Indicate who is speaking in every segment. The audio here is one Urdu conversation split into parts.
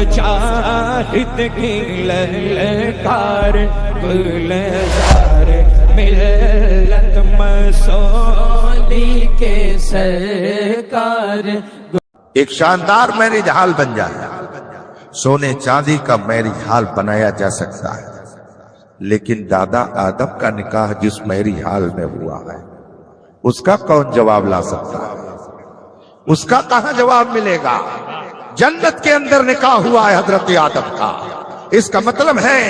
Speaker 1: مجاہد کی للکار گلزار ملت مسعودی کے سرکار.
Speaker 2: ایک شاندار میرج حال بن جائے. سونے چاندی کا میرج حال بنایا جا سکتا ہے، لیکن دادا آدم کا نکاح جس میرج حال میں ہوا ہے اس کا کون جواب لا سکتا ہے؟ اس کا کہاں جواب ملے گا؟ جنت کے اندر نکاح ہوا ہے حضرت آدم کا. اس کا مطلب ہے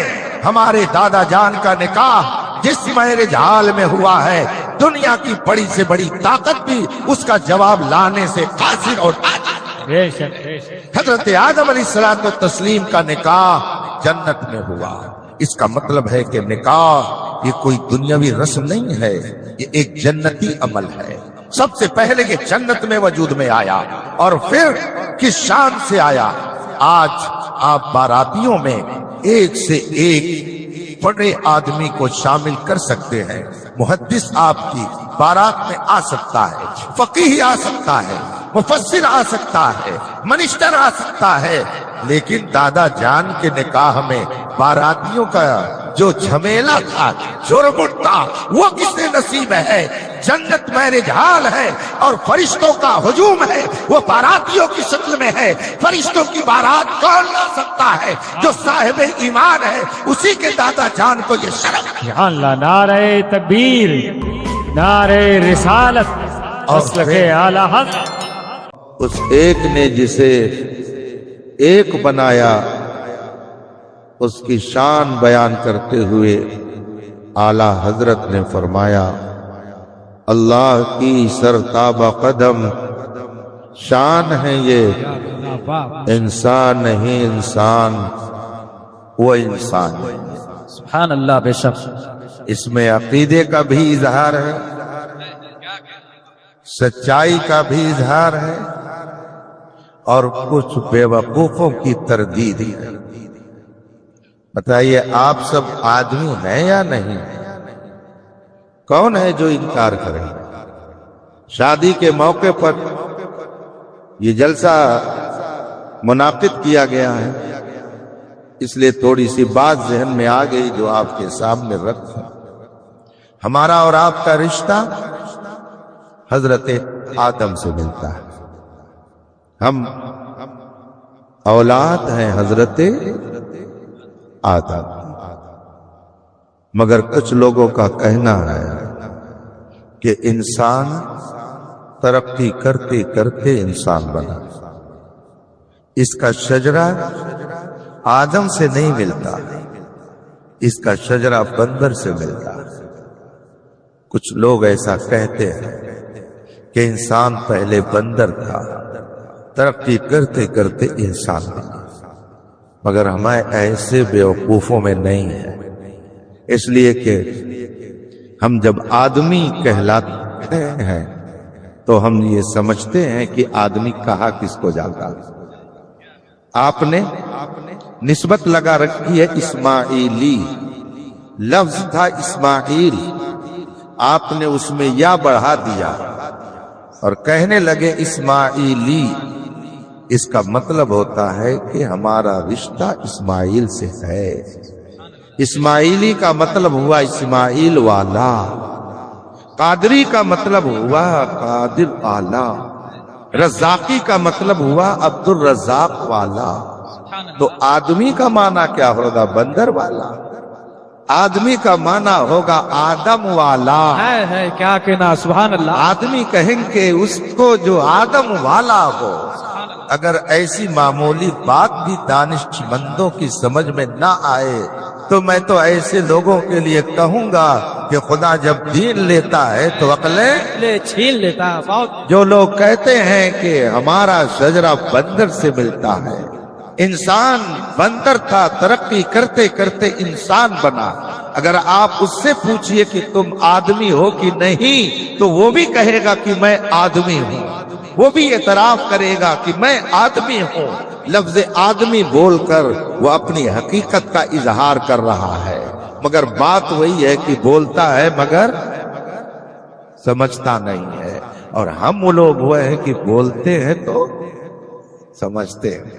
Speaker 2: ہمارے دادا جان کا نکاح جس میرج حال میں ہوا ہے، دنیا کی بڑی سے بڑی طاقت بھی اس کا جواب لانے سے قاصر اور حضرت آدم علیہ الصلوۃ والتسلیم کا نکاح جنت میں ہوا. اس کا مطلب ہے کہ نکاح یہ کوئی دنیاوی رسم نہیں ہے، یہ ایک جنتی عمل ہے. سب سے پہلے یہ جنت میں وجود میں آیا اور پھر کس شان سے آیا. آج آپ باراتیوں میں ایک سے ایک بڑے آدمی کو شامل کر سکتے ہیں. محدث آپ کی بارات میں آ سکتا ہے، فقیہ آ سکتا ہے، مفسر آ سکتا ہے، منسٹر آ سکتا ہے، لیکن دادا جان کے نکاح میں باراتیوں کا جو جھمیلا تھا، جرمٹ تھا، وہ کس نے نصیب ہے؟ جنت میرج حال ہے اور فرشتوں کا ہجوم ہے، وہ باراتیوں کی شکل میں ہے. فرشتوں کی بارات کون لا سکتا ہے؟ جو صاحب ایمان ہے، اسی کے دادا جان کو یہ شرف.
Speaker 3: یا اللہ، نعرہ تکبیر، نعرہ رسالت، مسلک اعلی حق.
Speaker 2: اس ایک نے جسے ایک بنایا، اس کی شان بیان کرتے ہوئے اعلی حضرت نے فرمایا اللہ کی سرتابہ قدم شان ہے یہ، انسان نہیں انسان وہ انسان ہے.
Speaker 3: سبحان اللہ. بے شک
Speaker 2: اس میں عقیدے کا بھی اظہار ہے، سچائی کا بھی اظہار ہے اور کچھ بے وقوفوں کی تردید ہے. بتائیے آپ سب آدمی ہیں یا نہیں؟ کون ہے جو انکار کرے؟ شادی کے موقع پر یہ جلسہ منعقد کیا گیا ہے، اس لیے تھوڑی سی بات ذہن میں آ گئی جو آپ کے سامنے رکھ. ہمارا اور آپ کا رشتہ حضرت آدم سے ملتا ہے. ہم اولاد ہیں حضرت آدم، مگر کچھ لوگوں کا کہنا ہے کہ انسان ترقی کرتے کرتے انسان بنا. اس کا شجرہ آدم سے نہیں ملتا، اس کا شجرہ بندر سے ملتا. کچھ لوگ ایسا کہتے ہیں کہ انسان پہلے بندر تھا، ترقی کرتے کرتے انسان بنا، مگر ہمیں ایسے بیوقوفوں میں نہیں ہے. اس لیے کہ ہم جب آدمی کہلاتے ہیں تو ہم یہ سمجھتے ہیں کہ آدمی کہا کس کو جاتا. آپ نے نسبت لگا رکھی ہے اسماعیلی، لفظ تھا اسماعیل، آپ نے اس میں یا بڑھا دیا اور کہنے لگے اسماعیلی. اس کا مطلب ہوتا ہے کہ ہمارا رشتہ اسماعیل سے ہے. اسماعیلی کا مطلب ہوا اسماعیل والا، قادری کا مطلب ہوا قادر والا، رزاقی کا مطلب ہوا عبد الرزاق والا. تو آدمی کا معنی کیا ہوگا؟ بندر والا. آدمی کا معنی ہوگا آدم والا.
Speaker 3: ہے کیا کہنا. سبحان اللہ.
Speaker 2: آدمی کہیں گے اس کو جو آدم والا ہو. اگر ایسی معمولی بات بھی دانش مندوں کی سمجھ میں نہ آئے تو میں تو ایسے لوگوں کے لیے کہوں گا کہ خدا جب دین لیتا ہے تو عقلیں
Speaker 3: چھین لیتا.
Speaker 2: جو لوگ کہتے ہیں کہ ہمارا شجرہ بندر سے ملتا ہے، انسان بندر تھا، ترقی کرتے کرتے انسان بنا. اگر آپ اس سے پوچھئے کہ تم آدمی ہو کہ نہیں تو وہ بھی کہے گا کہ میں آدمی ہوں، وہ بھی اعتراف کرے گا کہ میں آدمی ہوں. لفظ آدمی بول کر وہ اپنی حقیقت کا اظہار کر رہا ہے، مگر بات وہی ہے کہ بولتا ہے مگر سمجھتا نہیں ہے. اور ہم وہ لوگ ہوئے ہیں کہ بولتے ہیں تو سمجھتے ہیں.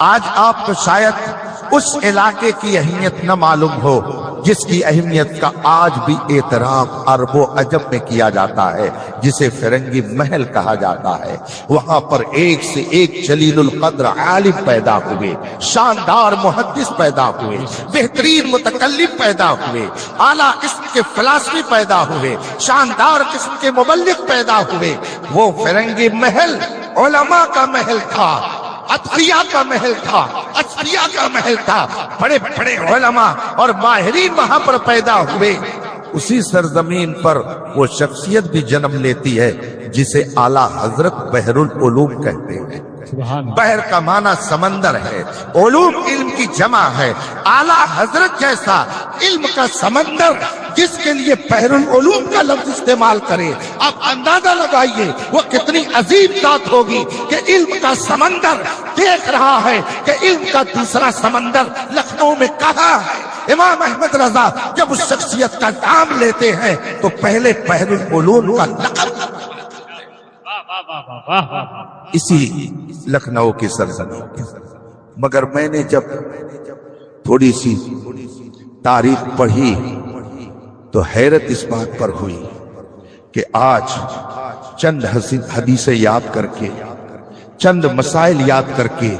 Speaker 2: آج آپ کو شاید اس علاقے کی اہمیت نہ معلوم ہو جس کی اہمیت کا آج بھی اعتراف عرب و عجم میں کیا جاتا ہے، جسے فرنگی محل کہا جاتا ہے۔ وہاں پر ایک سے ایک جلیل القدر عالم پیدا ہوئے، شاندار محدث پیدا ہوئے، بہترین متکلم پیدا ہوئے، اعلیٰ قسم کے فلاسفی پیدا ہوئے، شاندار قسم کے مبلغ پیدا ہوئے۔ وہ فرنگی محل علماء کا محل تھا، اتقیاء کا محل تھا، اصفیاء کا محل تھا۔ بڑے بڑے علماء اور ماہرین وہاں پر پیدا ہوئے۔ اسی سرزمین پر وہ شخصیت بھی جنم لیتی ہے جسے اعلیٰ حضرت بحر العلوم کہتے ہیں۔ بحر کا معنی سمندر ہے، علوم علم کی جمع ہے۔ اعلیٰ حضرت جیسا علم کا سمندر جس کے لیے بحر العلوم کا لفظ استعمال کرے، آپ اندازہ لگائیے وہ کتنی عظیم ذات ہوگی کہ علم کا سمندر دیکھ رہا ہے کہ علم کا دوسرا سمندر لکھنؤ میں کہاں ہے۔ امام احمد رضا جب اس شخصیت کا نام لیتے ہیں تو پہلے بحر العلوم کا لقب اسی لکھنؤ کی سرزمین۔ مگر میں نے جب تھوڑی سی تاریخ پڑھی تو حیرت اس بات پر ہوئی کہ آج چند حدیثیں یاد کر کے، چند مسائل یاد کر کے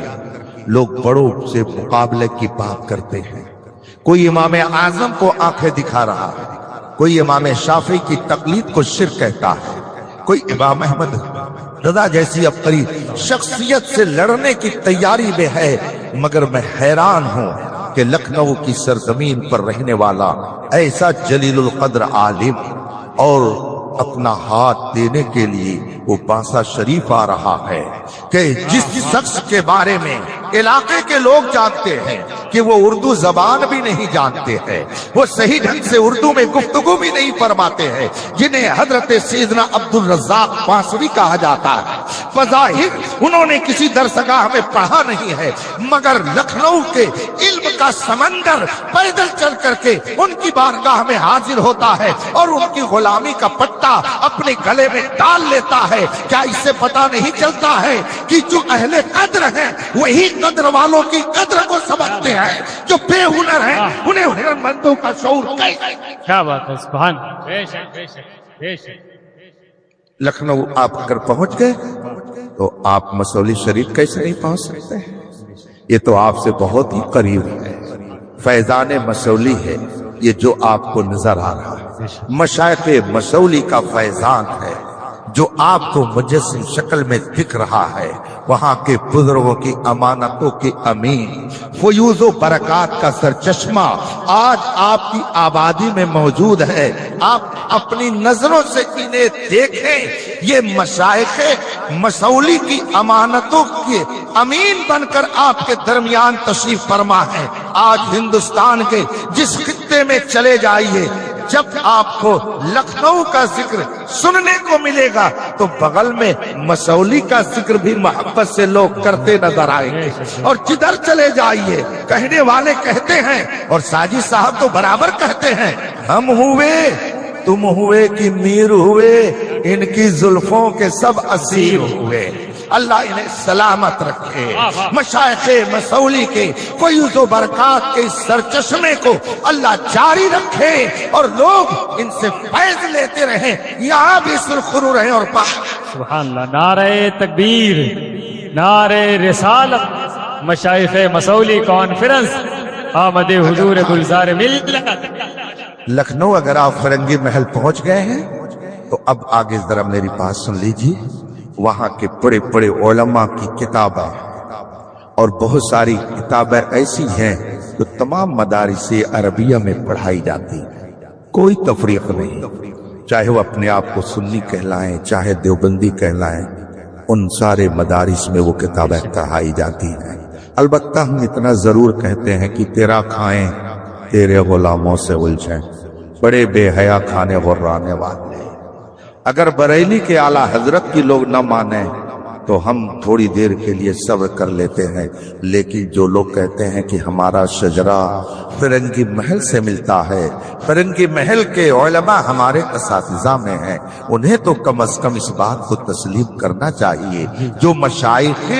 Speaker 2: لوگ بڑوں سے مقابلے کی بات کرتے ہیں۔ کوئی امام اعظم کو آنکھیں دکھا رہا ہے، کوئی امام شافعی کی تقلید کو شرک کہتا ہے، کوئی امام احمد رضا جیسی عبقری شخصیت سے لڑنے کی تیاری میں ہے۔ مگر میں حیران ہوں کہ لکھنؤ کی سرزمین پر رہنے والا ایسا جلیل القدر عالم اور اپنا ہاتھ دینے کے لیے وہ بانسا شریف آ رہا ہے کہ جس شخص کے بارے میں علاقے کے لوگ جانتے ہیں کہ وہ اردو زبان بھی نہیں جانتے ہیں، وہ صحیح ڈھنگ سے اردو میں گفتگو بھی نہیں فرماتے ہیں، جنہیں حضرت سیدنا عبد الرزاق بانسری کہا جاتا ہے۔ بظاہر انہوں نے کسی درسگاہ میں پڑھا نہیں ہے، مگر لکھنؤ کے علم کا سمندر پیدل چل کر کے ان کی بارگاہ میں حاضر ہوتا ہے اور ان کی غلامی کا پٹا اپنے گلے میں ڈال لیتا ہے۔ کیا اس سے پتا نہیں چلتا ہے کہ جو اہل قدر ہیں وہی قدر والوں کی قدر کو سمجھتے ہیں، جو بے ہنر ہیں انہیں ہنرمندوں کا شعور کیسے؟
Speaker 3: کیا بات ہے، سبحان اللہ، بے شک بے شک بے شک۔
Speaker 2: لکھنؤ آپ اگر پہنچ گئے تو آپ مسولی شریف کیسے نہیں پہنچ سکتے ہیں؟ یہ تو آپ سے بہت ہی قریب ہے، فیضان مسولی ہے یہ جو آپ کو نظر آ رہا ہے، مشائخ مسولی کا فیضان ہے جو آپ کو مجسم شکل میں دکھ رہا ہے۔ وہاں کے بزرگوں کی امانتوں کے امین، فیوز و برکات کا سرچشمہ آج آپ کی آبادی میں موجود ہے۔ آپ اپنی نظروں سے انہیں دیکھیں، یہ مشائخ مسولی کی امانتوں کے امین بن کر آپ کے درمیان تشریف فرما ہے۔ آج ہندوستان کے جس خطے میں چلے جائیے، جب آپ کو لکھنؤ کا ذکر سننے کو ملے گا تو بغل میں مسولی کا ذکر بھی محبت سے لوگ کرتے نظر آئیں گے۔ اور جدھر چلے جائیے کہنے والے کہتے ہیں، اور ساجد صاحب تو برابر کہتے ہیں، ہم ہوئے تم ہوئے کہ میر ہوئے، ان کی زلفوں کے سب اسیر ہوئے۔ اللہ انہیں سلامت رکھے۔ مشائخ مسولی کے فیوز و برکات کے سرچشمے کو اللہ جاری رکھے اور لوگ ان سے فیض لیتے رہیں، یہاں بھی سرخرو رہیں اور
Speaker 3: سبحان اللہ۔ نعرہ تکبیر، نعرہ رسالت، مشائخ مسولی کانفرنس، آمد حضور گلزار ملت۔
Speaker 2: لکھنؤ اگر آپ فرنگی محل پہنچ گئے ہیں تو اب آگے ذرا میری بات سن لیجیے۔ وہاں کے بڑے بڑے علماء کی کتابیں اور بہت ساری کتابیں ایسی ہیں جو تمام مدارس عربیہ میں پڑھائی جاتی ہیں، کوئی تفریق نہیں، چاہے وہ اپنے آپ کو سنی کہلائیں چاہے دیوبندی کہلائیں، ان سارے مدارس میں وہ کتابیں پڑھائی جاتی ہیں۔ البتہ ہم اتنا ضرور کہتے ہیں کہ تیرا کھائیں تیرے غلاموں سے الجھیں، بڑے بے حیا کھانے غرانے والے۔ اگر بریلی کے اعلیٰ حضرت کی لوگ نہ مانیں تو ہم تھوڑی دیر کے لیے صبر کر لیتے ہیں، لیکن جو لوگ کہتے ہیں کہ ہمارا شجرہ فرنگی محل سے ملتا ہے، فرنگی محل کے علماء ہمارے اساتذہ میں ہیں، انہیں تو کم از کم اس بات کو تسلیم کرنا چاہیے جو مشائخ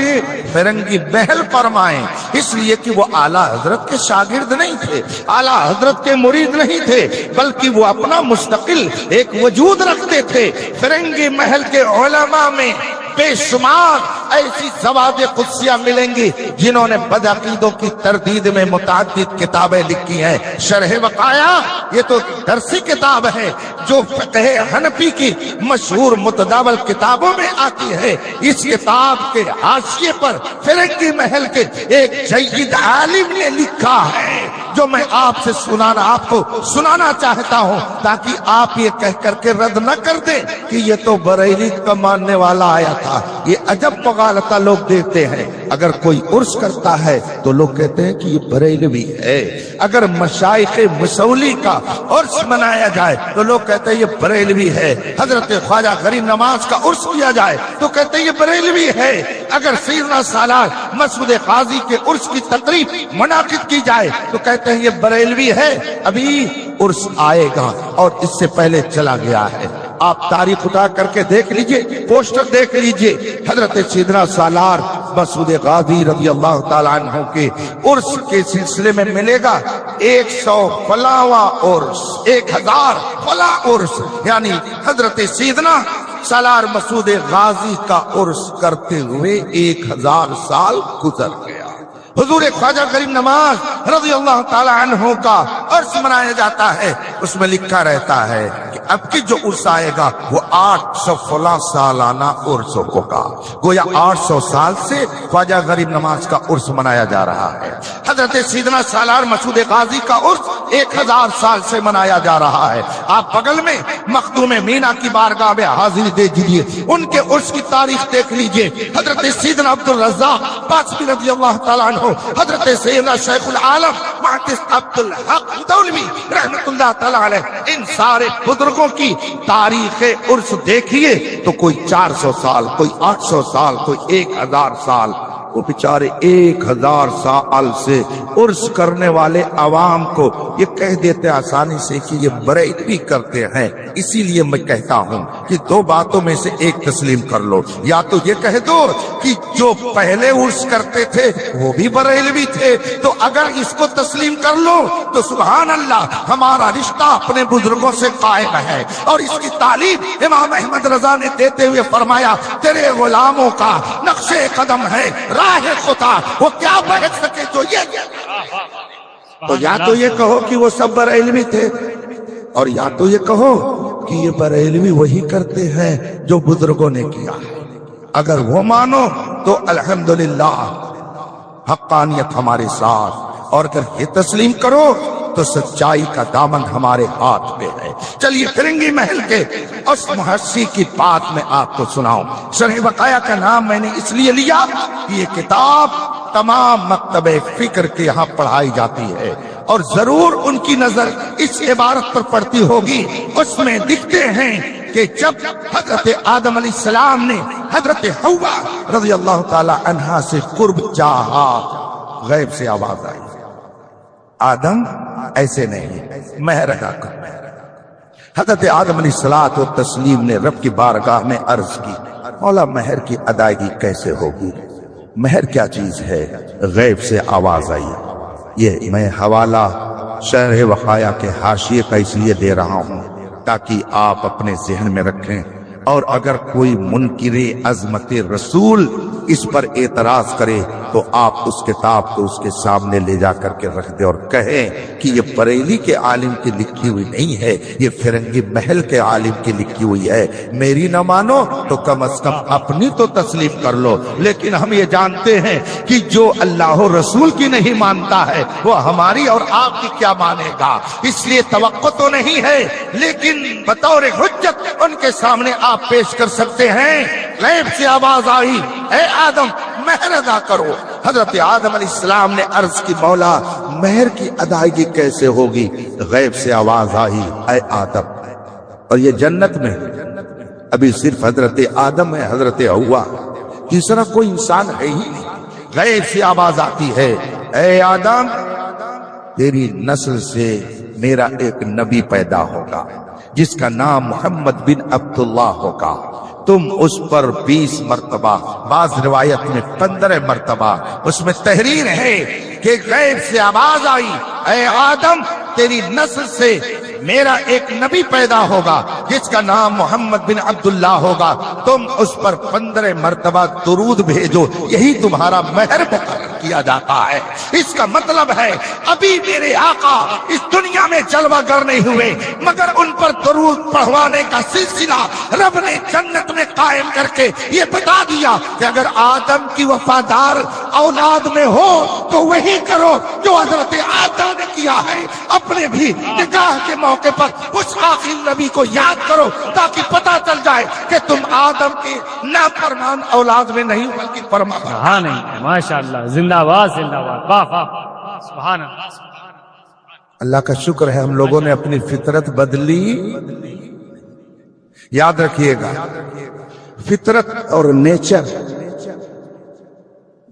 Speaker 2: فرنگی محل فرمائیں، اس لیے کہ وہ اعلیٰ حضرت کے شاگرد نہیں تھے، اعلیٰ حضرت کے مرید نہیں تھے، بلکہ وہ اپنا مستقل ایک وجود رکھتے تھے۔ فرنگی محل کے علماء میں بے شمار ایسی زواد قدسیہ ملیں گی جنہوں نے بدعقیدوں کی تردید میں متعدد کتابیں لکھی ہیں۔ شرح وقایہ یہ تو درسی کتاب ہے جو فقہ حنفی کی مشہور متداول کتابوں میں آتی ہے۔ اس کتاب کے حاشیے پر فرنگی محل کے ایک جید عالم نے لکھا ہے جو میں آپ کو سنانا چاہتا ہوں، تاکہ آپ یہ کہہ کر کے رد نہ کر دیں کہ یہ تو بریلی کا ماننے والا آیا تھا۔ یہ عجب مغالطہ لوگ دیتے ہیں۔ اگر کوئی عرس کرتا ہے تو لوگ کہتے ہیں کہ یہ بریلوی ہے، اگر مشائخ مسولی کا عرس منایا جائے تو لوگ کہتے ہیں یہ بریلوی ہے، حضرت خواجہ غریب نواز کا عرس کیا جائے تو کہتے ہیں یہ بریلوی ہے، اگر سیدنا سالار مسعود قاضی کے عرس کی تقریب منعقد کی جائے تو کہتے ہیں یہ بریلوی ہے۔ ابھی عرس آئے گا اور اس سے پہلے چلا گیا ہے۔ آپ تاریخ اٹھا کر کے دیکھ لیجئے، پوسٹر دیکھ لیجئے، حضرت سیدنا سالار مسعود قاضی رضی اللہ تعالیٰ عنہ کے عرس کے سلسلے میں ملے گا 100 فلاواں عرس، 1000 فلاں عرس، یعنی حضرت سیدنا سالار مسعود غازی کا عرس کرتے ہوئے 1000 سال گزر گیا۔ حضور خواجہ غریب نواز رضی اللہ تعالی عنہ کا عرس منایا جاتا ہے، اس میں لکھا رہتا ہے کہ اب کی جو عرس آئے گا وہ 800 فلاں سالانہ عرس ہوگا۔ گویا 800 سال سے خواجہ غریب نواز کا عرس منایا جا رہا ہے۔ حضرت سیدنا سالار مسعود غازی کا عرس 1000 سال سے منایا جا رہا ہے۔ آپ بغل میں مخدوم مینا کی بارگاہ میں حاضری دے دیجیے، ان کے عرس کی تاریخ دیکھ لیجیے۔ حضرت سیدنا عبدالرزاق پاچمی رضی اللہ تعالیٰ عنہ، حضرت سیدنا شیخ العالم محدث عبدالحق دولوی رحمت اللہ تعالیٰ علیہ، ان سارے بزرگوں کی تاریخ عرس دیکھیے تو کوئی 400 سال، کوئی 800 سال، کوئی 1000 سال۔ وہ بیچارے 1000 سال سے عرس کرنے والے عوام کو یہ کہہ دیتے آسانی سے کہ یہ بریلوی کرتے ہیں۔ اسی لیے میں کہتا ہوں کہ دو باتوں میں سے ایک تسلیم کر لو، یا تو یہ کہہ دو کہ جو پہلے عرس کرتے تھے وہ بھی بریلوی تھے، تو اگر اس کو تسلیم کر لو تو سبحان اللہ ہمارا رشتہ اپنے بزرگوں سے قائم ہے۔ اور اس کی تعلیم امام احمد رضا نے دیتے ہوئے فرمایا تیرے غلاموں کا نقش قدم ہے راہ خدا، وہ کیا بہت سکے جو یہ تو یا تو یہ کہو کہ وہ سب بریلوی تھے، اور یا تو یہ کہو کہ یہ بریلوی وہی کرتے ہیں جو بزرگوں نے کیا ہے۔ اگر وہ مانو تو الحمدللہ حقانیت ہمارے ساتھ، اور اگر یہ تسلیم کرو تو سچائی کا دامن ہمارے ہاتھ پہ ہے۔ چلیے فرنگی محل کے اس محسی کی بات میں آپ کو سناؤں۔ شرح وقایہ کا نام میں نے اس لیے لیا کہ یہ کتاب تمام مکتب فکر کے یہاں پڑھائی جاتی ہے، اور ضرور ان کی نظر اس عبارت پر پڑتی ہوگی۔ اس میں لکھتے ہیں کہ جب حضرت آدم علیہ السلام نے حضرت حوا رضی اللہ تعالی عنہا سے قرب چاہا، غیب سے آواز آئی، آدم ایسے نہیں، مہر ادا کر۔ حضرت آدم علیہ الصلوۃ والتسلیم نے رب کی بارگاہ میں عرض کی، مولا مہر کی ادائیگی کیسے ہوگی؟ مہر کیا چیز ہے؟ غیب سے آواز آئی۔ یہ میں حوالہ شرح وقایہ کے حاشیے کا اس لیے دے رہا ہوں تاکہ آپ اپنے ذہن میں رکھیں، اور اگر کوئی منکر عظمت رسول اس پر اعتراض کرے تو آپ اس کتاب کو اس کے سامنے لے جا کر کے رکھ دیں اور کہیں کہ یہ بریلی کے عالم کی لکھی ہوئی نہیں ہے، یہ فرنگی محل کے عالم کی لکھی ہوئی ہے۔ میری نہ مانو تو کم از کم اپنی تو تسلیم کر لو۔ لیکن ہم یہ جانتے ہیں کہ جو اللہ رسول کی نہیں مانتا ہے وہ ہماری اور آپ کی کیا مانے گا، اس لیے توقع تو نہیں ہے، لیکن بطور حجت ان کے سامنے آپ پیش کر سکتے ہیں۔ غیب سے آواز آئی، اے آدم مہر ادا کرو۔ حضرت آدم علیہ السلام نے عرض کی، مولا مہر کی ادائیگی کیسے ہوگی؟ غیب سے آواز آئی، اے آدم، اور یہ جنت میں ابھی صرف حضرت آدم ہے، حضرت حوا تیسرا کوئی انسان ہے ہی نہیں. غیب سے آواز آتی ہے، اے آدم تیری نسل سے میرا ایک نبی پیدا ہوگا جس کا نام محمد بن عبداللہ ہوگا. تم اس پر 20 مرتبہ، بعض روایت میں 15 مرتبہ اس میں تحریر ہے کہ غیب سے آواز آئی، اے آدم تیری نسل سے میرا ایک نبی پیدا ہوگا جس کا نام محمد بن عبداللہ ہوگا. تم اس پر 15 مرتبہ درود بھیجو، یہی تمہارا مہر مقرر کیا جاتا ہے. اس کا مطلب ہے ابھی میرے آقا اس دنیا میں جلوہ گر نہیں ہوئے مگر ان پر درود پڑھوانے کا سلسلہ رب نے جنت میں قائم کر کے یہ بتا دیا کہ اگر آدم کی وفادار اولاد میں ہو تو وہی کرو جو حضرت آدم نے کیا ہے. اپنے بھی نکاح کے موقع پر اس آخری نبی کو یاد کرو تاکہ پتہ چل جائے کہ تم آدم کی نافرمان اولاد میں نہیں بلکہ فرمان.
Speaker 3: ہاں نہیں، ماشاءاللہ، زندہ باد زندہ باد، واہ واہ، سبحان اللہ.
Speaker 2: اللہ کا شکر ہے ہم لوگوں نے اپنی فطرت بدلی. یاد رکھیے گا فطرت اور نیچر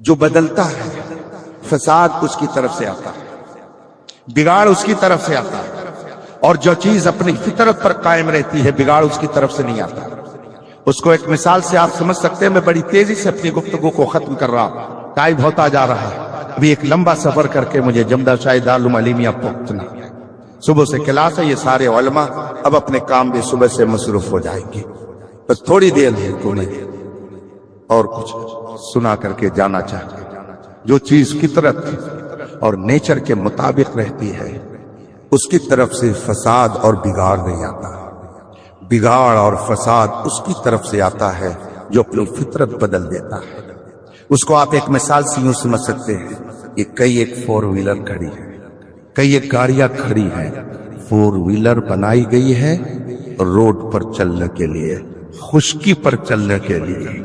Speaker 2: جو بدلتا ہے، فساد اس کی طرف سے آتا ہے، بگاڑ اس کی طرف سے آتا ہے، اور جو چیز اپنی فطرت پر قائم رہتی ہے بگاڑ اس کی طرف سے نہیں آتا. اس کو ایک مثال سے آپ سمجھ سکتے ہیں. میں بڑی تیزی سے اپنی گفتگو کو ختم کر رہا ہوں، ٹائم ہوتا جا رہا ہے. ابھی ایک لمبا سفر کر کے مجھے جمدہ شاہی دارالعلوم علیمیہ پہنچنا. صبح سے کلاس ہے، یہ سارے علماء اب اپنے کام بھی صبح سے مصروف ہو جائیں گے. بس تھوڑی دیر ہے تو میں اور کچھ سنا کر کے جانا چاہتا ہوں. جو چیز فطرت اور نیچر کے مطابق رہتی ہے اس کی طرف سے فساد اور بگاڑ نہیں آتا. بگاڑ اور فساد اس کی طرف سے آتا ہے جو اپنی فطرت بدل دیتا ہے. اس کو آپ ایک مثال سے یوں سمجھ سکتے ہیں، یہ کئی ایک 4 ویلر کھڑی ہے، کئی ایک گاڑیاں کھڑی ہیں. 4 ویلر بنائی گئی ہے روڈ پر چلنے کے لیے، خشکی پر چلنے کے لیے.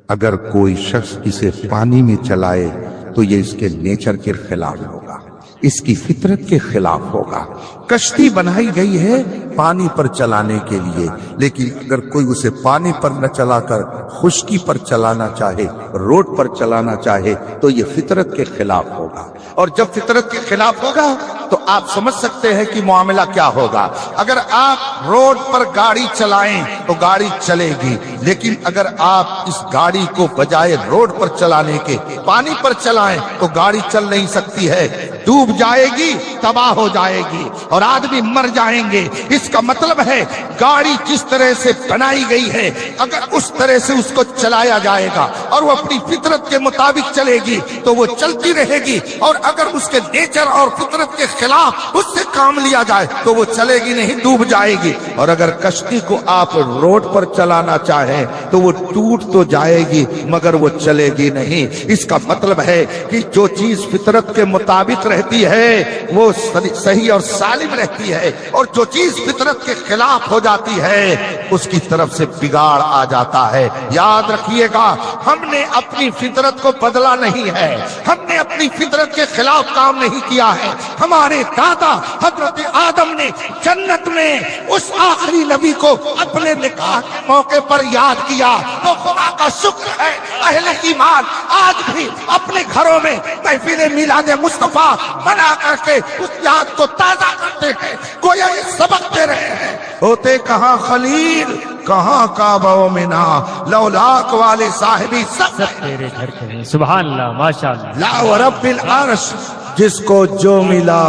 Speaker 2: اگر کوئی شخص اسے پانی میں چلائے تو یہ اس کے نیچر کے خلاف ہوگا، اس کی فطرت کے خلاف ہوگا. کشتی بنائی گئی ہے پانی پر چلانے کے لیے، لیکن اگر کوئی اسے پانی پر نہ چلا کر خشکی پر چلانا چاہے، روڈ پر چلانا چاہے تو یہ فطرت کے خلاف ہوگا. اور جب فطرت کے خلاف ہوگا تو آپ سمجھ سکتے ہیں کہ معاملہ کیا ہوگا. اگر آپ روڈ پر گاڑی چلائیں تو گاڑی چلے گی، لیکن اگر آپ اس گاڑی کو بجائے روڈ پر چلانے کے پانی پر چلائیں تو گاڑی چل نہیں سکتی ہے، ڈوب جائے گی، تباہ ہو جائے گی اور آدمی مر جائیں گے. اس کا مطلب ہے گاڑی جس طرح سے بنائی گئی ہے اگر اس طرح سے اس کو چلایا جائے گا اور وہ اپنی فطرت کے مطابق چلے گی تو وہ چلتی رہے گی، اور اگر اس کے نیچر اور فطرت کے خلاف اس سے کام لیا جائے تو وہ چلے گی نہیں، ڈوب جائے گی. اور اگر کشتی کو آپ روڈ پر چلانا چاہیں تو وہ ٹوٹ تو جائے گی مگر وہ چلے گی نہیں. اس کا مطلب ہے کہ جو چیز فطرت کے مطابق رہتی ہے وہ صحیح اور سالم رہتی ہے، اور جو چیز فطرت کے خلاف ہو جاتی ہے اس کی طرف سے بگاڑ آ جاتا ہے. یاد رکھیے گا ہم نے اپنی فطرت کو بدلا نہیں ہے، ہم نے اپنی فطرت کے خلاف کام نہیں کیا ہے. ہمارے دادا حضرت آدم نے جنت میں اس آخری نبی کو اپنے نکاح کے موقع پر یاد کیا. تو خدا کا شکر ہے اہل ایمان آج بھی اپنے گھروں میں محفل میلاد مصطفیٰ بنا کر کے اس یاد کو تازہ کرتے ہیں، گویا یہ سبق دے رہے ہیں. ہوتے کہاں خلیل، کہاں کعبہ و منا، لولاک والے صاحبی سب
Speaker 3: تیرے گھر کے ہیں. سبحان اللہ، ماشاءاللہ.
Speaker 2: لا ورب العرش، جس کو جو ملا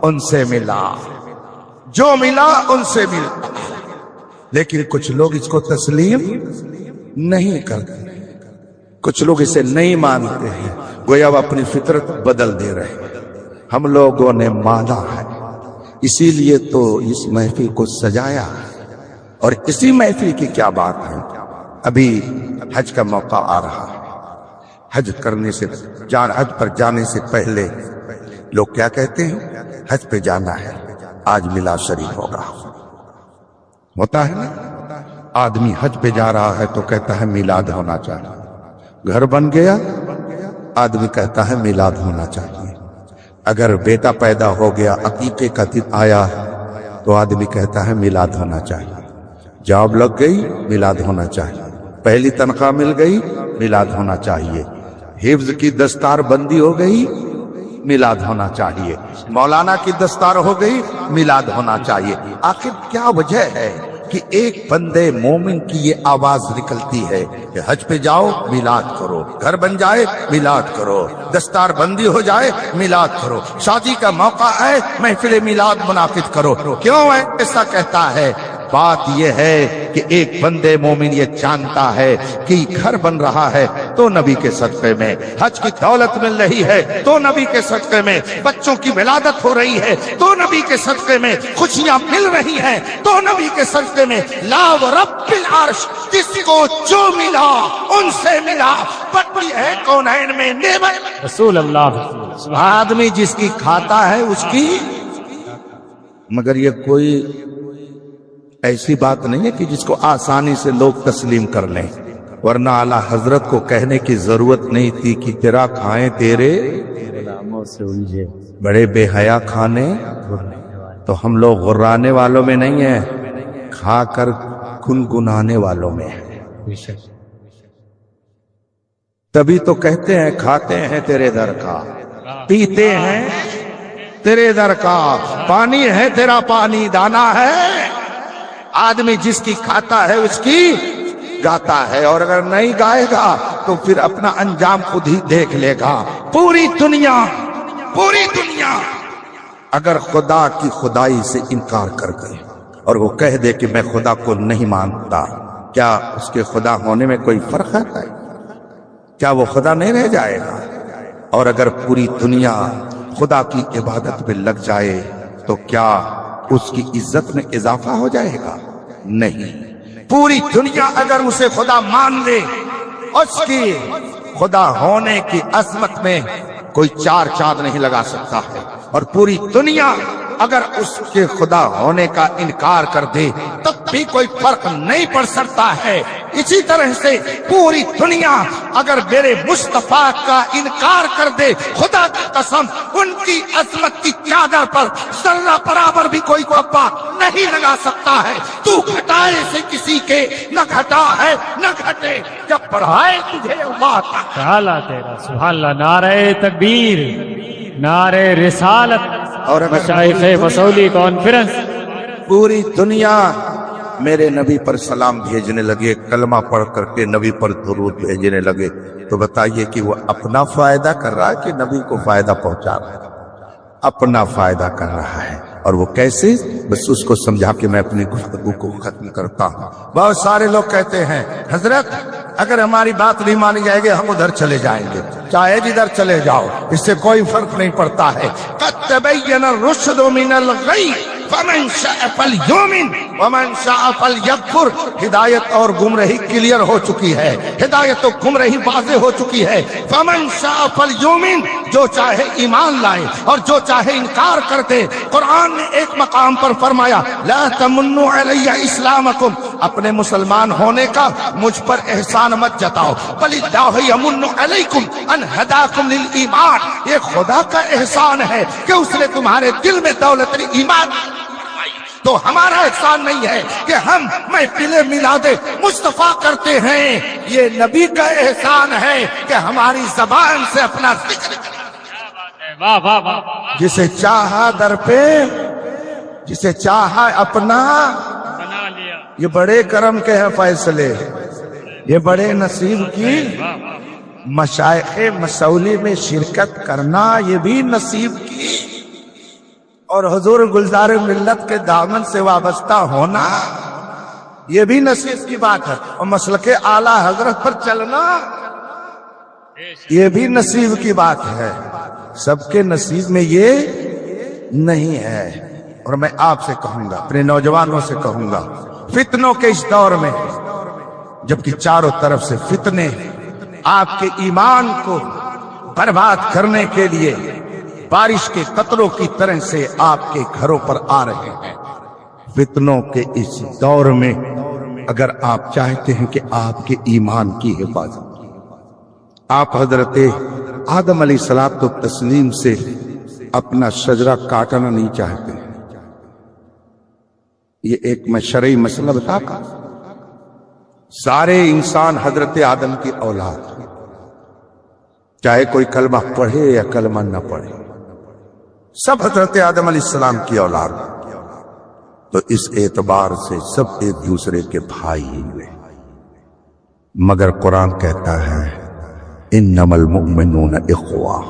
Speaker 2: ان سے ملا، جو ملا ان سے ملا. لیکن کچھ لوگ اس کو تسلیم نہیں کرتے، کچھ لوگ اسے نہیں مانتے ہیں، گویا وہ اپنی فطرت بدل دے رہے ہیں. ہم لوگوں نے مانا ہے، اسی لیے تو اس محفل کو سجایا ہے. اور اسی محفل کی کیا بات ہے، ابھی حج کا موقع آ رہا ہے. حج کرنے سے حج پر جانے سے پہلے لوگ کیا کہتے ہیں، حج پہ جانا ہے، آج میلاد شریف ہوگا. ہوتا ہے نا، آدمی حج پہ جا رہا ہے تو کہتا ہے میلاد ہونا چاہیے. گھر بن گیا، آدمی کہتا ہے میلاد ہونا چاہیے. اگر بیٹا پیدا ہو گیا، عقیقے کا دن آیا تو آدمی کہتا ہے میلاد ہونا چاہیے. جاب لگ گئی، میلاد ہونا چاہیے. پہلی تنخواہ مل گئی، میلاد ہونا چاہیے۔ حفظ کی دستار بندی ہو گئی، میلاد ہونا چاہیے۔ مولانا کی دستار ہو گئی، میلاد ہونا چاہیے۔ آخر کیا وجہ ہے کہ ایک بندے مومن کی یہ آواز نکلتی ہے کہ حج پہ جاؤ میلاد کرو، گھر بن جائے میلاد کرو، دستار بندی ہو جائے میلاد کرو، شادی کا موقع ہے محفل میلاد منعقد کرو؟ کیوں ایسا کہتا ہے؟ بات یہ ہے کہ ایک بندے مومن یہ جانتا ہے کہ گھر بن رہا ہے تو نبی کے صدقے میں، حج کی دولت مل رہی ہے تو نبی کے صدقے میں، بچوں کی ولادت ہو رہی ہے تو نبی کے صدقے میں، خوشیاں مل رہی ہیں تو نبی کے صدقے میں۔ لا ورب العرش، جس کو جو ملا ان سے ملا، بڑی ہے کونین میں نعمت
Speaker 3: رسول اللہ۔
Speaker 2: آدمی جس کی کھاتا ہے اس کی، مگر یہ کوئی ایسی بات نہیں ہے کہ جس کو آسانی سے لوگ تسلیم کر لیں، ورنہ اعلیٰ حضرت کو کہنے کی ضرورت نہیں تھی کہ تیرا کھائیں تیرے
Speaker 3: غلاموں سے الجھے
Speaker 2: بڑے بے حیا کھانے۔ تو ہم لوگ غرانے والوں میں نہیں ہیں، کھا کر گنگنانے والوں میں ہیں۔
Speaker 3: بے شک۔
Speaker 2: تبھی تو کہتے ہیں کھاتے ہیں تیرے در کا، پیتے ہیں تیرے در کا، پانی ہے تیرا پانی دانا ہے۔ آدمی جس کی کھاتا ہے اس کی گاتا ہے، اور اگر نہیں گائے گا تو پھر اپنا انجام خود ہی دیکھ لے گا۔ پوری دنیا اگر خدا کی خدائی سے انکار کر دے اور وہ کہہ دے کہ میں خدا کو نہیں مانتا، کیا اس کے خدا ہونے میں کوئی فرق ہے؟ کیا وہ خدا نہیں رہ جائے گا؟ اور اگر پوری دنیا خدا کی عبادت میں لگ جائے تو کیا اس کی عزت میں اضافہ ہو جائے گا؟ نہیں۔ پوری دنیا اگر اسے خدا مان لے، اس کی خدا ہونے کی عظمت میں کوئی چار چاند نہیں لگا سکتا ہے، اور پوری دنیا اگر اس کے خدا ہونے کا انکار کر دے تب بھی کوئی فرق نہیں پڑ سکتا ہے۔ اسی طرح سے پوری دنیا اگر میرے مصطفیٰ کا انکار کر دے، خدا کی قسم ان کی عظمت کی چادر پر ذرہ برابر بھی کوئی کپا نہیں لگا سکتا ہے۔ تو گھٹائے سے کسی کے نہ گھٹا ہے نہ گھٹے، جب بڑھائے تجھے اللہ
Speaker 3: تعالیٰ تیرا۔ سبحان اللہ۔ نعرہ تکبیر، نعرہ رسالت،
Speaker 2: اور
Speaker 3: مشائخ مسولی کانفرنس۔
Speaker 2: پوری دنیا میرے نبی پر سلام بھیجنے لگے، کلمہ پڑھ کر کے نبی پر درود بھیجنے لگے، تو بتائیے کہ وہ اپنا فائدہ کر رہا ہے کہ نبی کو فائدہ پہنچا رہا ہے؟ اپنا فائدہ کر رہا ہے۔ اور وہ کیسے؟ بس اس کو سمجھا کہ میں اپنی گفتگو کو ختم کرتا ہوں۔ بہت سارے لوگ کہتے ہیں حضرت اگر ہماری بات نہیں مانی جائے گی ہم ادھر چلے جائیں گے، چاہے جدھر چلے جاؤ، اس سے کوئی فرق نہیں پڑتا ہے۔ قد تبین الرشد من الغی فمن شاء فلیؤمن ومن شاء فلیکفر۔ ہدایت اور گمراہی کلیئر ہو چکی ہے، ہدایت و گمراہی واضح ہو چکی ہے۔ فمن شاء فلیؤمن، جو چاہے ایمان لائے اور جو چاہے انکار کر دے۔ قرآن نے ایک مقام پر فرمایا لا تمنوا علی اسلامکم، اپنے مسلمان ہونے کا مجھ پر احسان مت جتاؤ، بل اللہ یمن علیکم ان ہداکم للایمان، یہ خدا کا احسان ہے کہ اس نے تمہارے دل میں دولت ایمان۔ تو ہمارا احسان نہیں ہے کہ ہم محفل میلاد مصطفیٰ کرتے ہیں، یہ نبی کا احسان ہے کہ ہماری زبان سے اپنا ذکر کریں۔
Speaker 3: واہ واہ واہ۔
Speaker 2: جسے چاہا در پہ، جسے چاہا اپنا
Speaker 3: بنا لیا۔
Speaker 2: یہ بڑے کرم کے ہیں فیصلے، یہ بڑے نصیب کی۔ مشائخ مسولی میں شرکت کرنا یہ بھی نصیب کی، اور حضور گلزار ملت کے دامن سے وابستہ ہونا یہ بھی نصیب کی بات ہے، اور مسلک اعلیٰ حضرت پر چلنا یہ بھی نصیب کی بات ہے۔ سب کے نصیب میں یہ نہیں ہے۔ اور میں آپ سے کہوں گا، اپنے نوجوانوں سے کہوں گا، فتنوں کے اس دور میں جبکہ چاروں طرف سے فتنے آپ کے ایمان کو برباد کرنے کے لیے بارش کے قطروں کی طرح سے آپ کے گھروں پر آ رہے ہیں، فتنوں کے اس دور میں اگر آپ چاہتے ہیں کہ آپ کے ایمان کی حفاظت، آپ حضرت آدم علیہ الصلوۃ والتسلیم سے اپنا شجرہ کاٹنا نہیں چاہتے، یہ ایک میں شرعی مسئلہ بتا کر سارے انسان حضرت آدم کی اولاد ہیں، چاہے کوئی کلمہ پڑھے یا کلمہ نہ پڑھے، سب حضرت آدم علیہ السلام کی اولاد ہیں۔ تو اس اعتبار سے سب ایک دوسرے کے بھائی ہی ہوئے، مگر قرآن کہتا ہے انما المؤمنون اخوہ،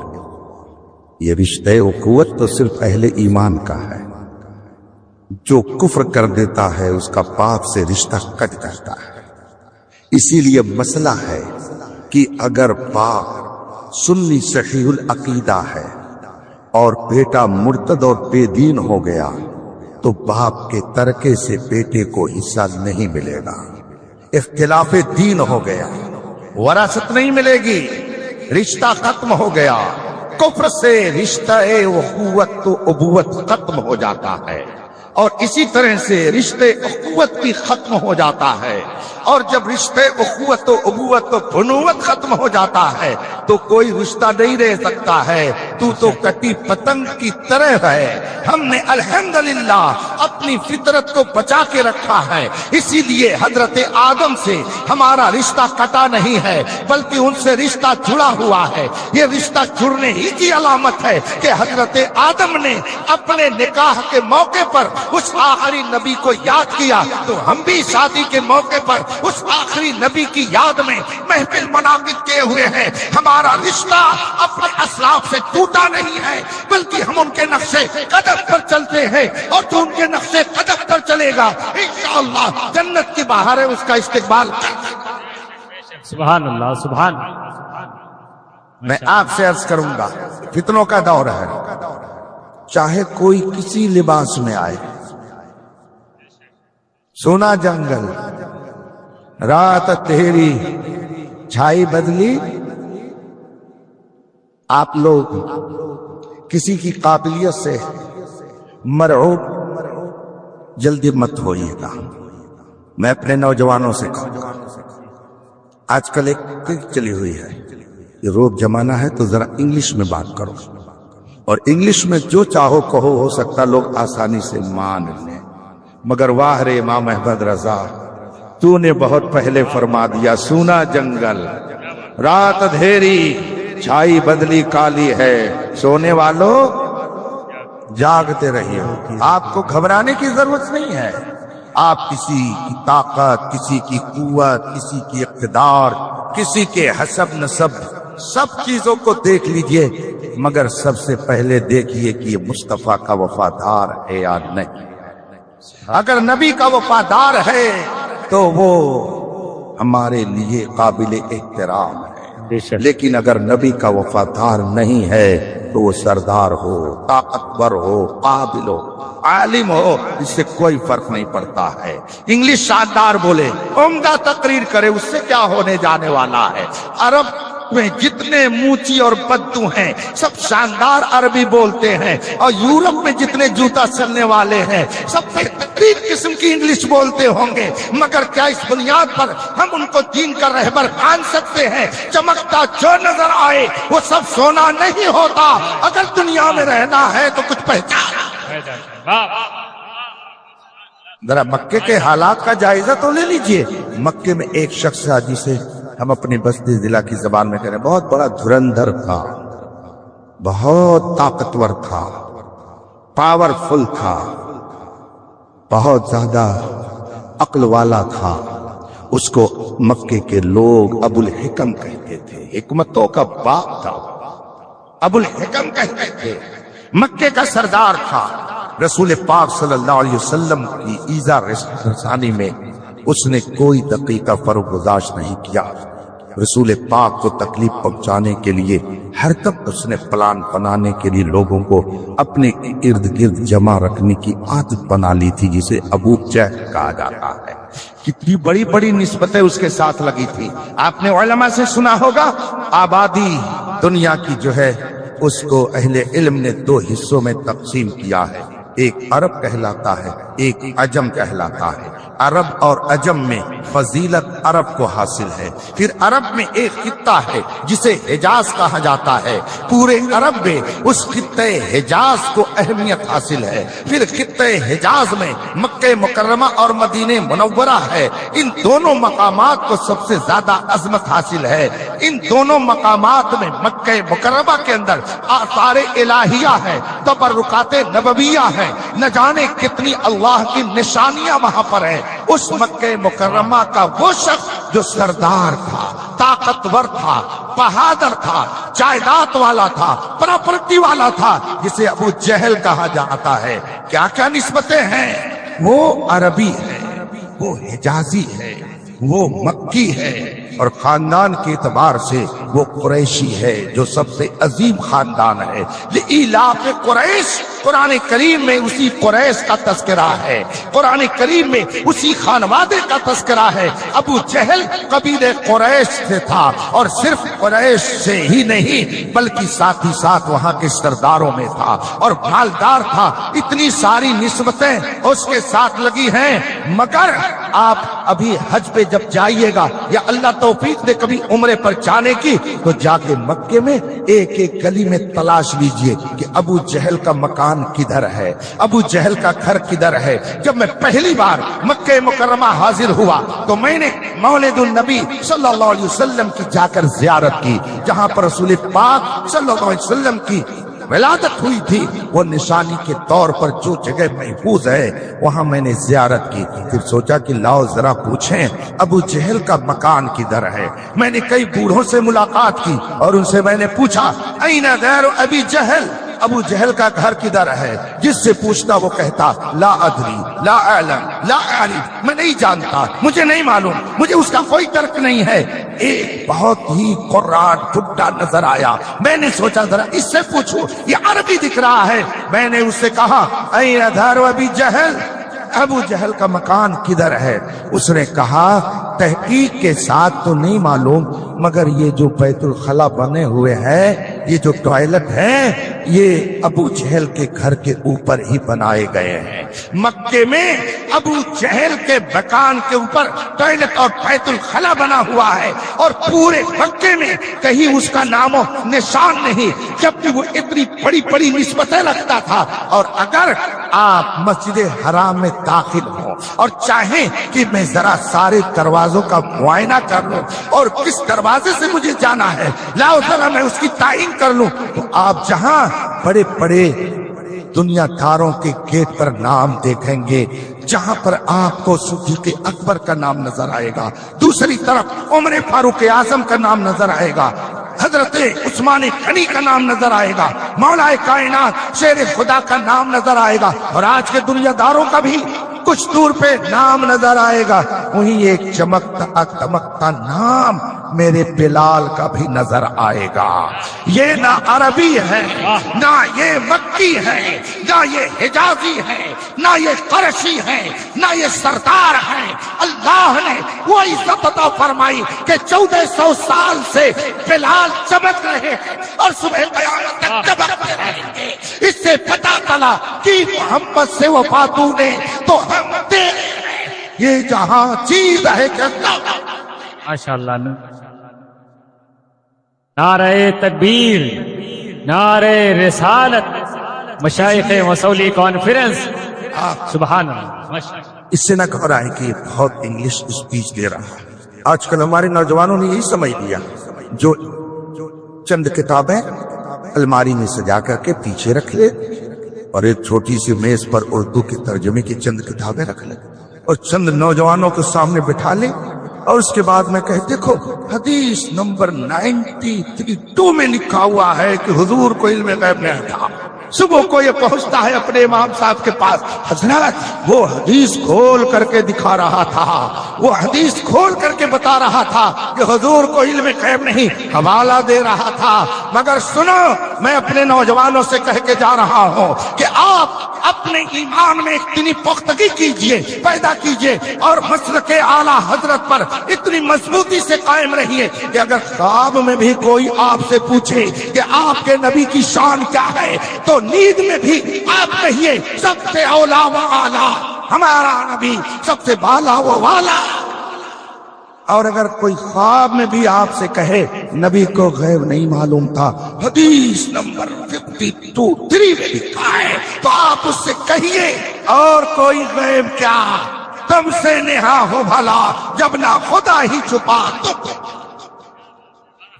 Speaker 2: یہ رشتہ اخوت تو صرف اہل ایمان کا ہے، جو کفر کر دیتا ہے اس کا پاک سے رشتہ کٹ جاتا ہے۔ اسی لیے مسئلہ ہے کہ اگر باپ سنی صحیح العقیدہ ہے اور بیٹا مرتد اور بے دین ہو گیا تو باپ کے ترکے سے بیٹے کو حصہ نہیں ملے گا، اختلاف دین ہو گیا، وراثت نہیں ملے گی، رشتہ ختم ہو گیا، کفر سے رشتہ اخوت و ابوت ختم ہو جاتا ہے، اور اسی طرح سے رشتے اخوت بھی ختم ہو جاتا ہے۔ اور جب رشتے اخوت و ابوت و بنوت ختم ہو جاتا ہے تو کوئی رشتہ نہیں رہ سکتا ہے، تو کٹی پتنگ کی طرح ہے۔ ہم نے الحمدللہ اپنی فطرت کو بچا کے رکھا ہے، اسی لیے حضرت آدم سے ہمارا رشتہ کٹا نہیں ہے بلکہ ان سے رشتہ جڑا ہوا ہے۔ یہ رشتہ جڑنے ہی کی علامت ہے کہ حضرت آدم نے اپنے نکاح کے موقع پر اس آخری نبی کو یاد کیا، تو ہم بھی شادی کے موقع پر اس آخری نبی کی یاد میں محفل منعقد کیے ہوئے ہیں۔ ہمارا رشتہ اپنے اسلاف سے ٹوٹا نہیں ہے بلکہ ہم ان کے نقشے قدم پر چلتے ہیں، اور جو ان کے نقشے قدم پر چلے گا انشاءاللہ جنت کی بہاریں اس کا استقبال کر سکتا ہے۔
Speaker 3: سبحان اللہ، سبحان اللہ۔
Speaker 2: میں آپ سے عرض کروں گا، فتنوں کا دور ہے، چاہے کوئی کسی لباس میں آئے، سونا جنگل، رات تیری چھائی بدلی، آپ لوگ کسی کی قابلیت سے مرعوب جلدی مت ہوئیے گا۔ میں اپنے نوجوانوں سے کہوں گا، آج کل ایک ٹرک چلی ہوئی ہے، یہ روب زمانہ ہے تو ذرا انگلش میں بات کرو، اور انگلش میں جو چاہو کہو، ہو سکتا لوگ آسانی سے مان لیں، مگر واہ رے امام احمد رضا، تو نے بہت پہلے فرما دیا، سونا جنگل، رات اندھیری، چھائی بدلی کالی ہے، سونے والوں جاگتے رہیے۔ آپ کو گھبرانے کی ضرورت نہیں ہے، آپ کسی کی طاقت، کسی کی قوت، کسی کی اقتدار، کسی کے حسب نسب، سب چیزوں کو دیکھ لیجئے، مگر سب سے پہلے دیکھیے کہ یہ مصطفیٰ کا وفادار ہے یا نہیں۔ اگر نبی کا وفادار ہے تو وہ ہمارے لیے قابل احترام ہے، لیکن اگر نبی کا وفادار نہیں ہے تو وہ سردار ہو، طاقتور ہو، قابل ہو، عالم ہو، اس سے کوئی فرق نہیں پڑتا ہے۔ انگلش شاندار بولے، عمدہ تقریر کرے، اس سے کیا ہونے جانے والا ہے۔ عرب میں جتنے موچی اور بدو ہیں سب شاندار عربی بولتے ہیں، اور یورپ میں جتنے جوتا چلنے والے ہیں سب بہترین قسم کی انگلش بولتے ہوں گے، مگر کیا اس بنیاد پر ہم ان کو دین کا رہبر مان سکتے ہیں؟ چمکتا جو نظر آئے وہ سب سونا نہیں ہوتا، اگر دنیا میں رہنا ہے تو کچھ پہچان۔ ذرا مکے کے حالات کا جائزہ تو لے لیجئے۔ مکے میں ایک شخص تھا جسے ہم اپنی بستی ضلع کی زبان میں کہہ رہے ہیں، بہت بڑا دھرندھر تھا، بہت طاقتور تھا، پاورفل تھا، بہت زیادہ عقل والا تھا۔ اس کو مکے کے لوگ ابو الحکم کہتے تھے، حکمتوں کا باپ تھا، ابو الحکم کہتے تھے، مکے کا سردار تھا۔ رسول پاک صلی اللہ علیہ وسلم کی ایذا رسانی میں اس نے کوئی دقیقہ فرگزاش نہیں کیا۔ رسول پاک کو تکلیف پہنچانے کے لیے ہر دم اس نے پلان بنانے کے لیے لوگوں کو اپنے ارد گرد جمع رکھنے کی عادت بنا لی تھی، جسے ابو جہل کہا جاتا ہے۔ کتنی بڑی بڑی نسبتیں اس کے ساتھ لگی تھی۔ آپ نے علماء سے سنا ہوگا، آبادی دنیا کی جو ہے اس کو اہل علم نے دو حصوں میں تقسیم کیا ہے، ایک عرب کہلاتا ہے، ایک عجم کہلاتا ہے۔ عرب اور عجم میں فضیلت عرب کو حاصل ہے۔ پھر عرب میں ایک خطہ ہے جسے حجاز کہا جاتا ہے، پورے عرب میں اس خطے حجاز کو اہمیت حاصل ہے۔ پھر خطے حجاز میں مکہ مکرمہ اور مدینہ منورہ ہے، ان دونوں مقامات کو سب سے زیادہ عظمت حاصل ہے۔ ان دونوں مقامات میں مکہ مکرمہ کے اندر آثار الہیہ ہے، تبرکات نبویہ ہے، نہ جانے کتنی اللہ کی نشانیاں وہاں پر ہیں۔ اس مکہ مکرمہ کا وہ شخص جو سردار تھا، طاقتور تھا، بہادر تھا، جائیداد والا تھا، پراپرٹی والا تھا، جسے ابو جہل کہا جاتا ہے، کیا کیا نسبتیں ہیں؟ وہ عربی ہے، وہ حجازی ہے، وہ مکی ہے، اور خاندان کے اعتبار سے وہ قریشی ہے، جو سب سے عظیم خاندان ہے۔ لإیلاف قریش، قرآن کریم میں اسی قریش کا تذکرہ ہے، قرآن کریم میں اسی خانوادے کا تذکرہ ہے۔ ابو جہل قبیل قریش سے تھا، اور صرف قریش سے ہی نہیں بلکہ ساتھ ہی ساتھ وہاں کے سرداروں میں تھا، اور مالدار تھا۔ اتنی ساری نسبتیں اس کے ساتھ لگی ہیں، مگر آپ ابھی حج پہ جب جائیے گا یا اللہ توفیق دے کبھی عمرے پر جانے کی، تو جا کے مکے میں ایک ایک گلی میں تلاش لیجئے کہ ابو جہل کا مکان کدھر ہے، ابو جہل کا گھر کدھر ہے۔ جب میں پہلی بار مکہ مکرمہ حاضر ہوا تو میں نے مولد النبی صلی اللہ علیہ وسلم کی جا کر زیارت کی، جہاں پر رسول پاک صلی اللہ علیہ وسلم کی ولادت ہوئی تھی۔ وہ نشانی کے طور پر جو جگہ محفوظ ہے وہاں میں نے زیارت کی۔ پھر سوچا کہ لاؤ ذرا پوچھیں ابو جہل کا مکان کدھر ہے۔ میں نے کئی بوڑھوں سے ملاقات کی اور ان سے میں نے پوچھا این دار ابی جہل، ابو جہل کا گھر کدھر ہے؟ جس سے پوچھتا وہ کہتا لا ادری لا اعلم لا اعرف، میں نہیں جانتا، مجھے نہیں معلوم، مجھے اس کا کوئی ترک نہیں ہے۔ ایک بہت ہی قرآن بڈھا نظر آیا، میں نے سوچا ذرا اس سے پوچھوں، یہ عربی دکھ رہا ہے۔ میں نے اس سے کہا این دار ابی جہل، ابو جہل کا مکان کدھر ہے؟ اس نے کہا تحقیق کے ساتھ تو نہیں معلوم، مگر یہ جو بیت الخلا بنے ہوئے ہیں، یہ جو ٹوائلٹ ہیں، یہ ابو جہل کے گھر کے اوپر ہی بنائے گئے ہیں۔ مکے میں ابو جہل کے مکان کے اوپر ٹوائلٹ اور بیت الخلا بنا ہوا ہے، اور پورے مکے میں کہیں اس کا نام و نشان نہیں، جبکہ وہ اتنی بڑی بڑی نسبتیں رکھتا تھا۔ اور اگر آپ مسجد حرام میں داخل ہوں اور چاہیں کہ میں ذرا سارے دروازوں کا معائنہ کر لوں اور کس دروازے سے مجھے جانا ہے، لاؤ ذرا میں اس کی تعین کر لوں، تو آپ جہاں بڑے بڑے دنیا داروں کے گیٹ پر نام دیکھیں گے، جہاں پر آپ کو صدیق اکبر کا نام نظر آئے گا، دوسری طرف عمر فاروق اعظم کا نام نظر آئے گا، حضرت عثمان غنی کا نام نظر آئے گا، مولا کائنات شیر خدا کا نام نظر آئے گا، اور آج کے دنیا داروں کا بھی کچھ دور پہ نام نظر آئے گا۔ وہیں ایک چمکتا دمکتا نام میرے بلال کا بھی نظر آئے گا۔ یہ نہ عربی ہے، نہ یہ مکی ہے، نہ یہ حجازی ہے، نہ یہ قرشی ہے، نہ یہ سردار ہے۔ اللہ نے وہ عزت عطا فرمائی کہ 1400 سال سے بلال چمک رہے ہیں اور صبح قیامت تک چمکتے رہیں گے۔ اس سے پتہ چلا کہ محمد سے وفاتوں نے تو ہم تیرے ہیں، یہ جہاں چیز ہے کہ
Speaker 3: ماشاءاللہ۔ نعرہ تکبیر، نعرہ رسالت، مشائخ وصولی کانفرنس، سبحان اللہ۔
Speaker 2: اس سے نہ گھبرائیں کہ یہ بہت انگلش اسپیچ دے رہا ہے۔ آج کل ہمارے نوجوانوں نے یہی سمجھ لیا، جو چند کتابیں الماری میں سجا کر کے پیچھے رکھ لے، اور ایک چھوٹی سی میز پر اردو کے ترجمے کی چند کتابیں رکھ لے، اور چند نوجوانوں کے سامنے بٹھا لے، اور اس کے بعد میں کہے دیکھو حدیث نمبر 93 میں لکھا ہوا ہے کہ حضور کو علم غیب نہیں تھا۔ صبح کو یہ پہنچتا ہے اپنے امام صاحب کے پاس، حضرت وہ حدیث کھول کر کے دکھا رہا تھا، وہ حدیث کھول کر کے بتا رہا تھا کہ حضور کو علم غیب نہیں، حوالہ دے رہا تھا۔ مگر سنو، میں اپنے نوجوانوں سے کہہ کے جا رہا ہوں کہ آپ اپنے ایمان میں اتنی پختگی کیجئے، پیدا کیجئے، اور مسلک اعلیٰ حضرت پر اتنی مضبوطی سے قائم رہیے کہ اگر خواب میں بھی کوئی آپ سے پوچھے کہ آپ کے نبی کی شان کیا ہے، تو نیند میں بھی آپ کہیے سب سے اولا و اعلیٰ، ہمارا نبی سب سے بالا و والا۔ اور اگر کوئی خواب میں بھی آپ سے کہے نبی کو غیب نہیں معلوم تھا، حدیث نمبر 52 میں لکھا ہے، تو آپ اس سے کہیے اور کوئی غیب کیا، تم سے نہا ہو بھلا جب نہ خدا ہی چھپا تو۔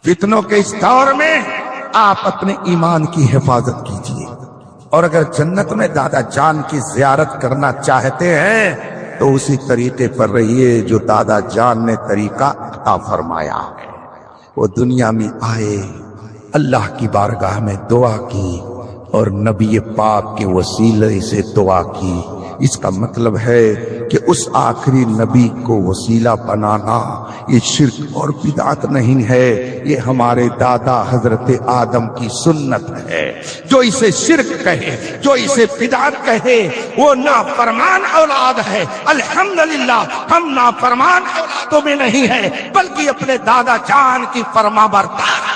Speaker 2: فتنوں کے اس دور میں آپ اپنے ایمان کی حفاظت کیجیے، اور اگر جنت میں دادا جان کی زیارت کرنا چاہتے ہیں تو اسی طریقے پر رہیے جو دادا جان نے طریقہ عطا فرمایا ہے۔ وہ دنیا میں آئے، اللہ کی بارگاہ میں دعا کی اور نبی پاک کے وسیلے سے دعا کی۔ اس کا مطلب ہے کہ اس آخری نبی کو وسیلہ بنانا یہ شرک اور بدعت نہیں ہے، یہ ہمارے دادا حضرت آدم کی سنت ہے۔ جو اسے شرک کہے، جو اسے بدعت کہے، وہ نافرمان اولاد ہے۔ الحمدللہ ہم نافرمان اولادوں میں نہیں ہیں، بلکہ اپنے دادا جان کی فرما بردار۔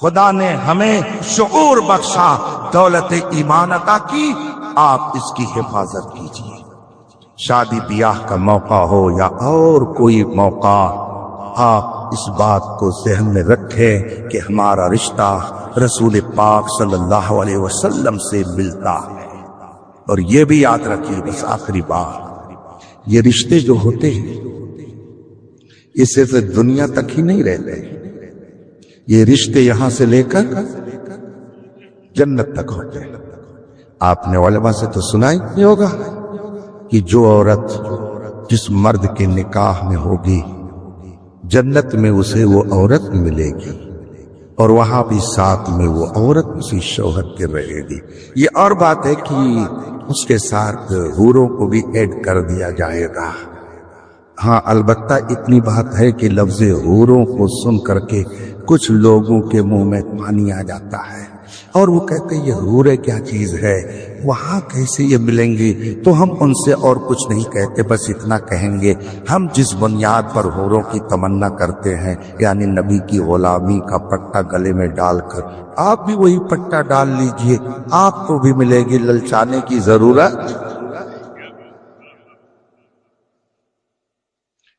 Speaker 2: خدا نے ہمیں شعور بخشا، دولت ایمان عطا کی، آپ اس کی حفاظت کیجیے۔ شادی بیاہ کا موقع ہو یا اور کوئی موقع، آپ اس بات کو ذہن میں رکھیں کہ ہمارا رشتہ رسول پاک صلی اللہ علیہ وسلم سے ملتا ہے۔ اور یہ بھی یاد رکھیے، بس آخری بات، یہ رشتے جو ہوتے ہیں یہ صرف دنیا تک ہی نہیں رہتے، یہ رشتے یہاں سے لے کر جنت تک ہوتے ہیں۔ آپ نے علماء سے تو سنا ہی نہیں ہوگا کہ جو عورت جس مرد کے نکاح میں ہوگی جنت میں اسے وہ عورت ملے گی، اور وہاں بھی ساتھ میں وہ عورت اسی شوہر کے رہے گی۔ یہ اور بات ہے کہ اس کے ساتھ حوروں کو بھی ایڈ کر دیا جائے گا۔ ہاں البتہ اتنی بات ہے کہ لفظ حوروں کو سن کر کے کچھ لوگوں کے منہ میں پانی آ جاتا ہے، اور وہ کہتے ہیں یہ حوریں کیا چیز ہے، وہاں کیسے یہ ملیں گی؟ تو ہم ان سے اور کچھ نہیں کہتے، بس اتنا کہیں گے ہم جس بنیاد پر حوروں کی تمنا کرتے ہیں، یعنی نبی کی غلامی کا پٹا گلے میں ڈال کر، آپ بھی وہی پٹا ڈال لیجئے، آپ کو بھی ملے گی، للچانے کی ضرورت،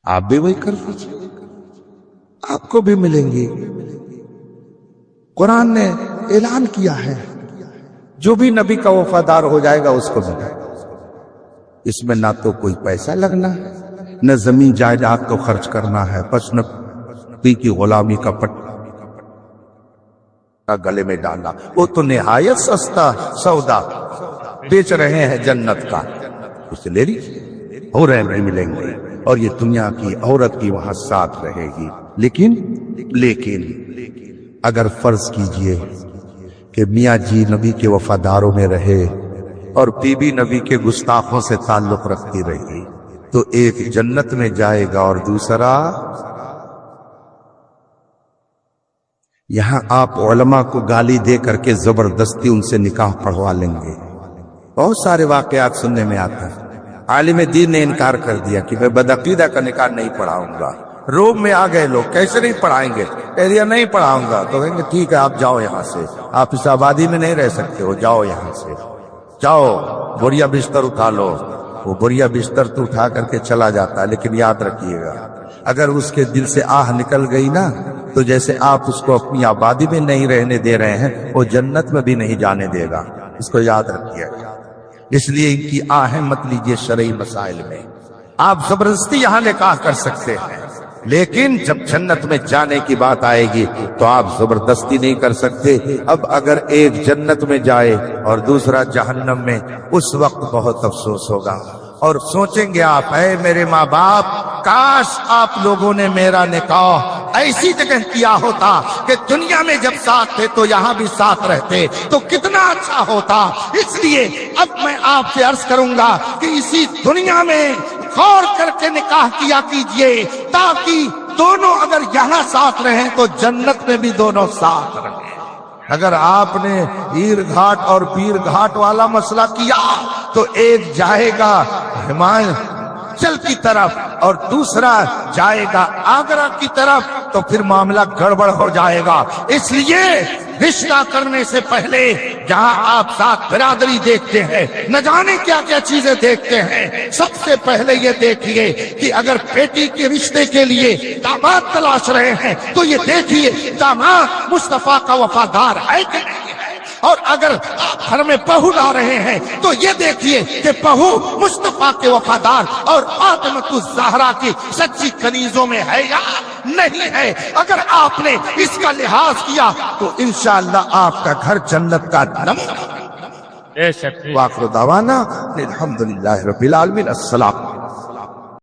Speaker 2: آپ بھی وہی کر لیجئے، آپ کو بھی ملیں گی۔ قرآن نے اعلان کیا ہے جو بھی نبی کا وفادار ہو جائے گا اس کو ملے گا۔ اس میں نہ تو کوئی پیسہ لگنا ہے، نہ زمین جائیداد کو خرچ کرنا ہے، بس نبی کی غلامی کا پٹا گلے میں ڈالنا، وہ تو نہایت سستا سودا بیچ رہے ہیں جنت کا، اسے لے لیجیے، اور بھی ملیں گے، اور یہ دنیا کی عورت بھی وہاں ساتھ رہے گی۔ لیکن اگر فرض کیجئے کہ میاں جی نبی کے وفاداروں میں رہے اور بی بی نبی کے گستاخوں سے تعلق رکھتی رہی، تو ایک جنت میں جائے گا اور دوسرا یہاں آپ علماء کو گالی دے کر کے زبردستی ان سے نکاح پڑھوا لیں گے۔ بہت سارے واقعات سننے میں آتا ہے۔ عالم دین نے انکار کر دیا کہ میں بدعقیدہ کا نکاح نہیں پڑھاؤں گا۔ روم میں آ گئے لوگ، کیسے نہیں پڑھائیں گے؟ کہہ دیا نہیں پڑھاؤں گا، تو کہیں گے ٹھیک ہے آپ جاؤ یہاں سے، آپ اس آبادی میں نہیں رہ سکتے ہو، جاؤ یہاں سے، جاؤ بوریا بستر اٹھا لو۔ وہ بوریا بستر تو اٹھا کر کے چلا جاتا ہے، لیکن یاد رکھیے گا اگر اس کے دل سے آہ نکل گئی نا، تو جیسے آپ اس کو اپنی آبادی میں نہیں رہنے دے رہے ہیں، وہ جنت میں بھی نہیں جانے دے گا، اس کو یاد رکھیے گا۔ اس لیے ان کی آہیں مت لیجیے شرعی مسائل میں۔ آپ زبردستی یہاں نکاح کر سکتے ہیں، لیکن جب جنت میں جانے کی بات آئے گی تو آپ زبردستی نہیں کر سکتے۔ اب اگر ایک جنت میں جائے اور دوسرا جہنم میں، اس وقت بہت افسوس ہوگا، اور سوچیں گے آپ، اے میرے ماں باپ، کاش آپ لوگوں نے میرا نکاح ایسی جگہ کیا ہوتا کہ دنیا میں جب ساتھ تھے تو یہاں بھی ساتھ رہتے تو کتنا اچھا ہوتا۔ اس لیے اب میں آپ سے عرض کروں گا کہ اسی دنیا میں غور کر کے نکاح کیا کیجئے، تاکہ دونوں اگر یہاں ساتھ رہیں تو جنت میں بھی دونوں ساتھ رہیں۔ اگر آپ نے ہیر گھاٹ اور پیر گھاٹ والا مسئلہ کیا تو ایک جائے گا ہمانچل کی طرف اور دوسرا جائے گا آگرہ کی طرف، تو پھر معاملہ گڑبڑ ہو جائے گا۔ اس لیے رشتہ کرنے سے پہلے جہاں آپ ذات برادری دیکھتے ہیں، نہ جانے کیا کیا چیزیں دیکھتے ہیں، سب سے پہلے یہ دیکھیے کہ اگر بیٹی کے رشتے کے لیے داماد تلاش رہے ہیں تو یہ دیکھیے داماد مصطفیٰ کا وفادار ہے کہ نہیں ہے، اور اگر آپ گھر میں بہو لا رہے ہیں تو یہ دیکھیے کہ بہو مصطفیٰ کے وفادار اور فاطمہ الزہرا کی سچی کنیزوں میں ہے یا نہیں ہے۔ اگر آپ نے اس کا لحاظ کیا تو انشاءاللہ آپ کا گھر جنت کا نمونہ۔
Speaker 3: بے شک
Speaker 2: وآخر دعوانا الحمدللہ رب العالمین۔ السلام۔